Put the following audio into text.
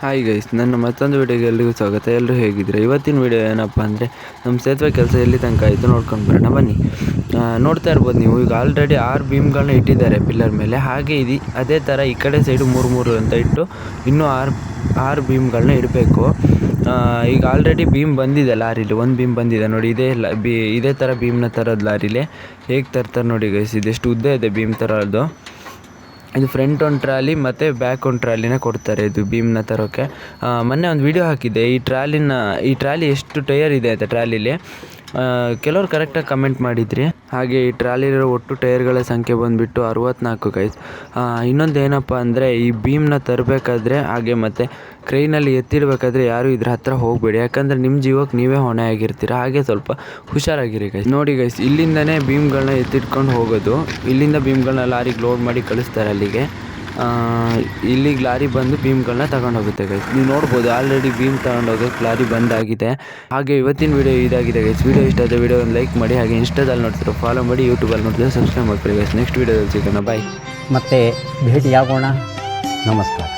Hi guys, ನನ್ನ ಮತ್ತೊಂದು ವಿಡಿಯೋಗೆ ಎಲ್ರಿಗೂ ಸ್ವಾಗತ. ಎಲ್ಲರೂ ಹೇಗಿದ್ದೀರಾ? ಇವತ್ತಿನ ವಿಡಿಯೋ ಏನಪ್ಪ ಅಂದರೆ ನಮ್ಮ ಸೇತುವೆ ಕೆಲಸ ಎಲ್ಲಿ ತನಕ ಆಯಿತು ನೋಡ್ಕೊಂಡು ಬರೋಣ ಬನ್ನಿ. ನೋಡ್ತಾ ಇರ್ಬೋದು ನೀವು, ಈಗ ಆಲ್ರೆಡಿ 6 ಬೀಮ್ಗಳನ್ನ ಇಟ್ಟಿದ್ದಾರೆ ಪಿಲ್ಲರ್ ಮೇಲೆ. ಹಾಗೆ ಅದೇ ಥರ ಈ ಕಡೆ ಸೈಡು 3 ಅಂತ ಇಟ್ಟು ಇನ್ನೂ 6 ಬೀಮ್ಗಳನ್ನ ಇಡಬೇಕು. ಈಗ ಆಲ್ರೆಡಿ ಬೀಮ್ ಬಂದಿದೆ ಲಾರಿಲಿ, ಒಂದು ಬೀಮ್ ಬಂದಿದೆ ನೋಡಿ. ಇದೇ ಥರ ಬೀಮ್ನ ತರೋದು ಲಾರಿಲಿ ಹೇಗೆ ತರ್ತಾರೆ ನೋಡಿ ಗೈಸ್. ಇದೆಷ್ಟು ಉದ್ದ ಇದೆ ಬೀಮ್ ತರೋದು. ಇದು ಫ್ರಂಟ್ ಒಂದು ಟ್ರಾಲಿ ಮತ್ತು ಬ್ಯಾಕ್ ಒಂದು ಟ್ರಾಲಿನ ಕೊಡ್ತಾರೆ ಇದು ಬೀಮ್ನ ತರೋಕ್ಕೆ. ಮೊನ್ನೆ ಒಂದು ವಿಡಿಯೋ ಹಾಕಿದ್ದೆ ಈ ಟ್ರಾಲಿ ಎಷ್ಟು ಟೈರ್ ಇದೆ ಅಂತ ಟ್ರಾಲಿಲಿ. ಕೆಲವರು ಕರೆಕ್ಟಾಗಿ ಕಮೆಂಟ್ ಮಾಡಿದ್ರಿ. ಹಾಗೆ ಈ ಟ್ರಾಲಿಲಿರೋ ಒಟ್ಟು ಟೈರ್ಗಳ ಸಂಖ್ಯೆ ಬಂದುಬಿಟ್ಟು 64 ಗೈಸ್. ಇನ್ನೊಂದು ಏನಪ್ಪ ಅಂದರೆ ಈ ಬೀಮ್ನ ತರಬೇಕಾದ್ರೆ ಹಾಗೆ ಮತ್ತು ಕ್ರೈನಲ್ಲಿ ಎತ್ತಿಡಬೇಕಾದ್ರೆ ಯಾರು ಇದ್ರ ಹತ್ರ ಹೋಗಬೇಡಿ, ಯಾಕಂದರೆ ನಿಮ್ಮ ಜೀವಕ್ಕೆ ನೀವೇ ಹೊಣೆ ಆಗಿರ್ತೀರ. ಹಾಗೆ ಸ್ವಲ್ಪ ಹುಷಾರಾಗಿರಿ ಗೈಸ್. ನೋಡಿ ಗೈಸ್, ಇಲ್ಲಿಂದನೇ ಬೀಮ್ಗಳನ್ನ ಎತ್ತಿಟ್ಕೊಂಡು ಹೋಗೋದು. ಇಲ್ಲಿಂದ ಬೀಮ್ಗಳನ್ನ ಲಾರಿಗೆ ಲೋಡ್ ಮಾಡಿ ಕಳಿಸ್ತಾರೆ ಅಲ್ಲಿಗೆ. ಇಲ್ಲಿಗೆ ಲಾರಿ ಬಂದು ಬೀಮ್ಗಳನ್ನ ತಗೊಂಡೋಗುತ್ತೆ ಗೈಸ್. ನೀವು ನೋಡ್ಬೋದು ಆಲ್ರೆಡಿ ಬೀಮ್ ತಗೊಂಡೋಗೋಕ್ಕೆ ಲಾರಿ ಬಂದಾಗಿದೆ. ಹಾಗೆ ಇವತ್ತಿನ ವಿಡಿಯೋ ಇದಾಗಿದೆ ಗೈಸ್. ವಿಡಿಯೋ ಇಷ್ಟ ಆದ ವಿಡಿಯೋ ಒಂದು ಲೈಕ್ ಮಾಡಿ, ಹಾಗೆ ಇನ್ಸ್ಟಾದಲ್ಲಿ ನೋಡ್ತಿರೋ ಫಾಲೋ ಮಾಡಿ, ಯೂಟ್ಯೂಬಲ್ಲಿ ನೋಡ್ತಿರೋ ಸಬ್ಸ್ಕ್ರೈಬ್ ಮಾಡ್ಕೊಳ್ಳಿ ಗೈಸ್. ನೆಕ್ಸ್ಟ್ ವಿಡಿಯೋದಲ್ಲಿ ಸಿಗೋಣ, ಬಾಯ್. ಮತ್ತೆ ಭೇಟಿಯಾಗೋಣ. ನಮಸ್ಕಾರ.